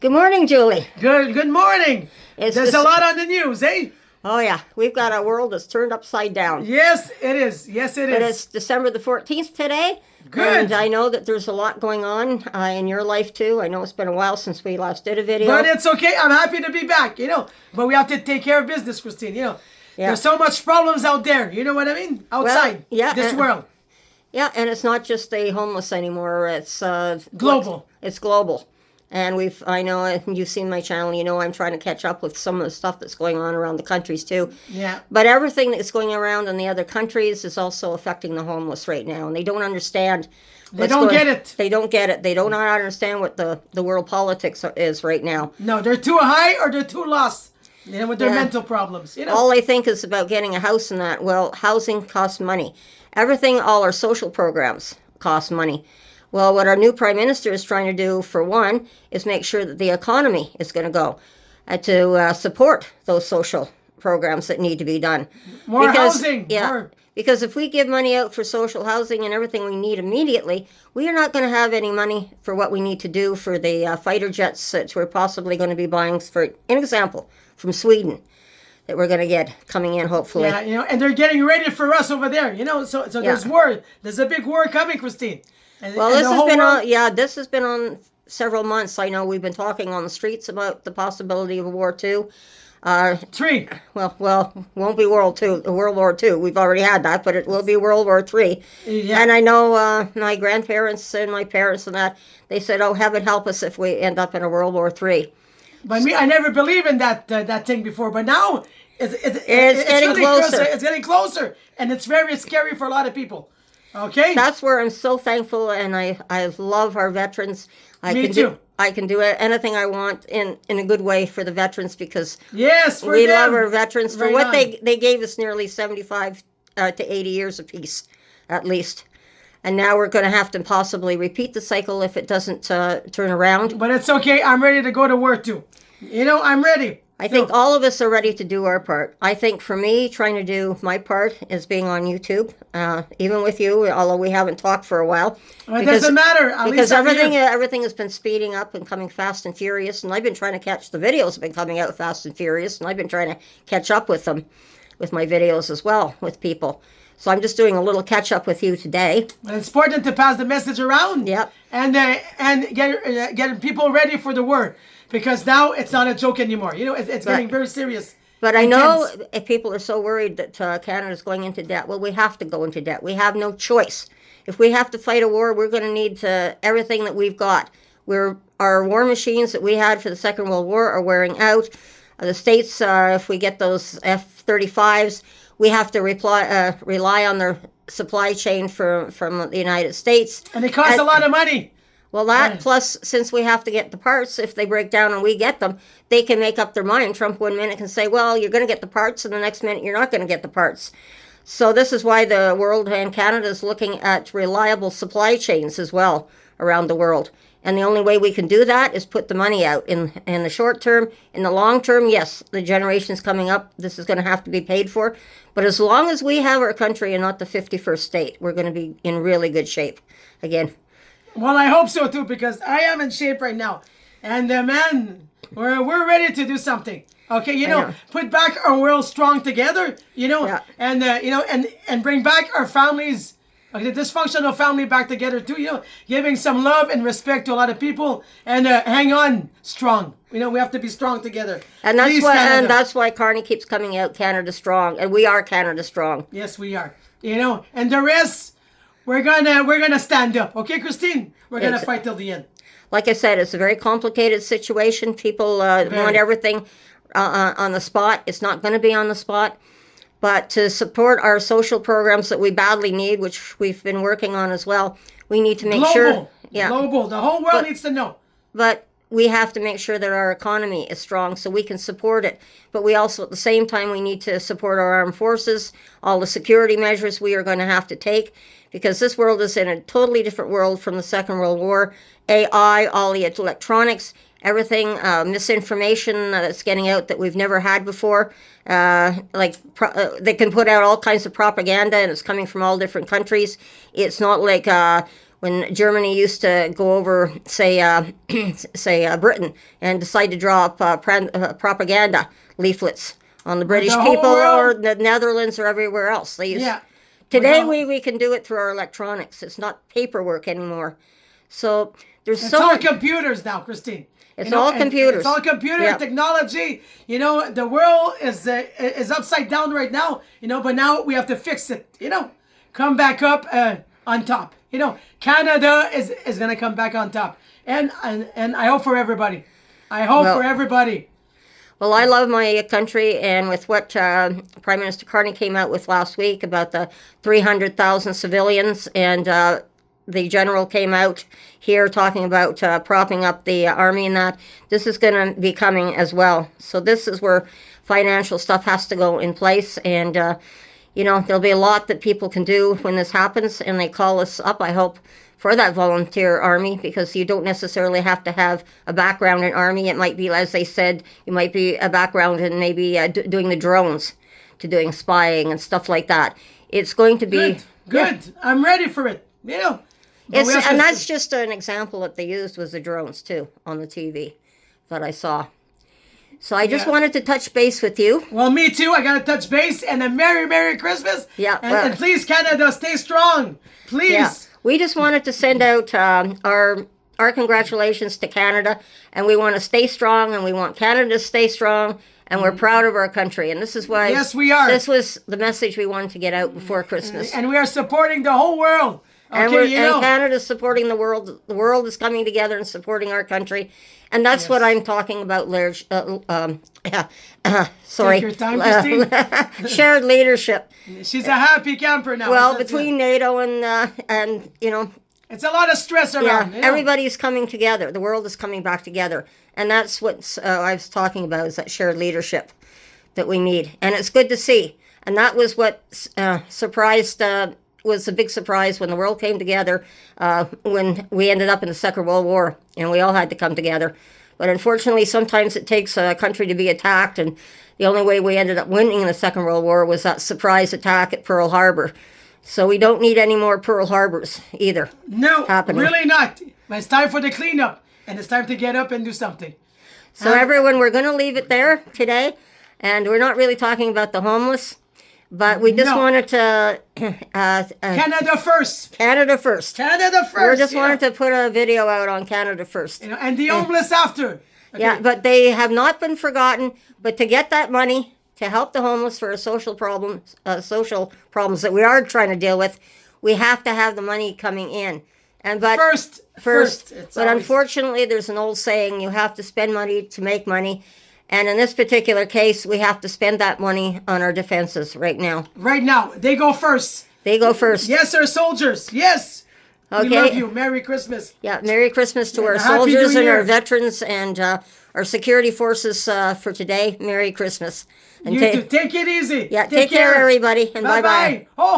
Good morning, Julie. Good morning. There's a lot on the news, eh? Oh, yeah. We've got a world that's turned upside down. Yes, it is. Yes, it is. But it's December the 14th today. Good. And I know that there's a lot going on in your life, too. I know it's been a while since we last did a video. But it's okay. I'm happy to be back, But we have to take care of business, Christine, Yeah. There's so much problems out there, you know what I mean? Outside this world. Yeah, and it's not just the homeless anymore. It's global. It's global. And I know, and you've seen my channel, I'm trying to catch up with some of the stuff that's going on around the countries too. Yeah. But everything that's going around in the other countries is also affecting the homeless right now. And they don't understand. They don't get it. They don't get it. They do not understand what the world politics is right now. No, they're too high or they're too lost. With their mental problems, All they think is about getting a house and that. Well, housing costs money. Everything, all our social programs cost money. Well, what our new Prime Minister is trying to do, for one, is make sure that the economy is going to go to support those social programs that need to be done. More housing. Yeah. Because if we give money out for social housing and everything we need immediately, we are not going to have any money for what we need to do for the fighter jets that we're possibly going to be buying, for an example, from Sweden, that we're going to get coming in, hopefully. Yeah, and they're getting ready for us over there, so there's war. There's a big war coming, Christine. Well, this has been on several months. I know we've been talking on the streets about the possibility of a War II. 3. Well, won't be World War II. We've already had that, but it will be World War III. Yeah. And I know my grandparents and my parents and that, they said, "Oh, heaven help us if we end up in a World War III." But I never believed in that thing before. But now it's getting really closer. It's getting closer, and it's very scary for a lot of people. Okay. That's where I'm so thankful, and I love our veterans. Me too. I can do anything I want in a good way for the veterans, because we love our veterans for what they gave us, nearly 75 to 80 years apiece, at least. And now we're going to have to possibly repeat the cycle if it doesn't turn around. But it's okay. I'm ready to go to war too. I'm ready. I think all of us are ready to do our part. I think for me, trying to do my part is being on YouTube, even with you, although we haven't talked for a while. It doesn't matter. Because everything has been speeding up and coming fast and furious, and I've been trying to catch the videos have been coming out fast and furious, and I've been trying to catch up with them, with my videos as well, with people. So I'm just doing a little catch up with you today. But it's important to pass the message around. Yep. And get people ready for the war. Because now it's not a joke anymore. It's getting very serious. But I know if people are so worried that Canada's going into debt. Well, we have to go into debt. We have no choice. If we have to fight a war, we're going to need everything that we've got. Our war machines that we had for the Second World War are wearing out. The States, if we get those F-35s, we have to rely on their supply chain from the United States. And it costs a lot of money. Well, plus, since we have to get the parts, if they break down and we get them, they can make up their mind. Trump one minute can say, well, you're going to get the parts, and the next minute you're not going to get the parts. So this is why the world and Canada is looking at reliable supply chains as well around the world. And the only way we can do that is put the money out in the short term. In the long term, yes, the generations coming up, this is going to have to be paid for. But as long as we have our country and not the 51st state, we're going to be in really good shape again. Well, I hope so too, because I am in shape right now, and man, we're ready to do something. Okay, put back our world strong together. And bring back our families, the dysfunctional family, back together too. Giving some love and respect to a lot of people, and hang on strong. We have to be strong together. And that's why Carney keeps coming out, Canada Strong, and we are Canada Strong. Yes, we are. And the rest. We're gonna stand up, okay, Christine? We're gonna fight till the end. Like I said, it's a very complicated situation. People want everything on the spot. It's not going to be on the spot. But to support our social programs that we badly need, which we've been working on as well, we need to make sure. Yeah, global. The whole world needs to know. But we have to make sure that our economy is strong so we can support it. But we also, at the same time, we need to support our armed forces, all the security measures we are going to have to take, because this world is in a totally different world from the Second World War. AI, all the electronics, everything, misinformation that's getting out that we've never had before. They can put out all kinds of propaganda, and it's coming from all different countries. It's not like when Germany used to go over, say, Britain, and decide to draw up propaganda leaflets on the British the whole people or world. the Netherlands or everywhere else. They used, Yeah. Today Well, we can do it through our electronics. It's not paperwork anymore. So there's It's so all much. computers now, Christine. It's all computers. It's all computer Yep. technology. The world is upside down right now. But now we have to fix it. Come back up on top. Canada is gonna come back on top, and I hope for everybody. I hope Well- for everybody. Well, I love my country, and with what Prime Minister Carney came out with last week about the 300,000 civilians, and the general came out here talking about propping up the army and that, this is going to be coming as well. So this is where financial stuff has to go in place, and there'll be a lot that people can do when this happens, and they call us up, I hope, for that volunteer army, because you don't necessarily have to have a background in army. It might be, as they said, you might be a background in maybe doing the drones, to doing spying and stuff like that. It's going to be Good. I'm ready for it. But we have to- and that's just an example that they used was the drones too on the TV that I saw. So I just Yeah. wanted to touch base with you. Well, me too. I gotta touch base, and a Merry Christmas. Yeah, And please, Canada, stay strong. Please. Yeah, we just wanted to send out our congratulations to Canada, and we want to stay strong, and we want Canada to stay strong, and we're proud of our country, and this is why. Yes, we are. This was the message we wanted to get out before Christmas. And we are supporting the whole world. Okay, And Canada's supporting the world. The world is coming together and supporting our country, and that's what I'm talking about. Sorry, Take your time, Christine. shared leadership. She's a happy camper now. Well, That's it. between NATO and It's a lot of stress around. everybody's coming together. The world is coming back together, and that's what I was talking about, is that shared leadership that we need, and it's good to see. And that was what surprised. Was a big surprise when the world came together, when we ended up in the Second World War, and we all had to come together. But unfortunately, sometimes it takes a country to be attacked, and the only way we ended up winning in the Second World War was that surprise attack at Pearl Harbor. So we don't need any more Pearl Harbors either. No, happening. really not. But it's time for the cleanup, and it's time to get up and do something. So everyone, we're going to leave it there today, and we're not really talking about the homeless, but we just No. wanted to Canada first. Canada first. Canada first. We just wanted to put a video out on Canada first. And the homeless after. Okay. Yeah, but they have not been forgotten. But to get that money to help the homeless for social problems that we are trying to deal with, we have to have the money coming in. But First. It's but always- unfortunately, there's an old saying: you have to spend money to make money. And in this particular case, we have to spend that money on our defenses right now. Right now, they go first. They go first. Yes, our soldiers. Yes. Okay. We love you. Merry Christmas. Yeah, Merry Christmas to our Happy soldiers New and our Year. veterans and our security forces for today. Merry Christmas. And You too. Take it easy. yeah, take care, everybody, and bye-bye. Oh.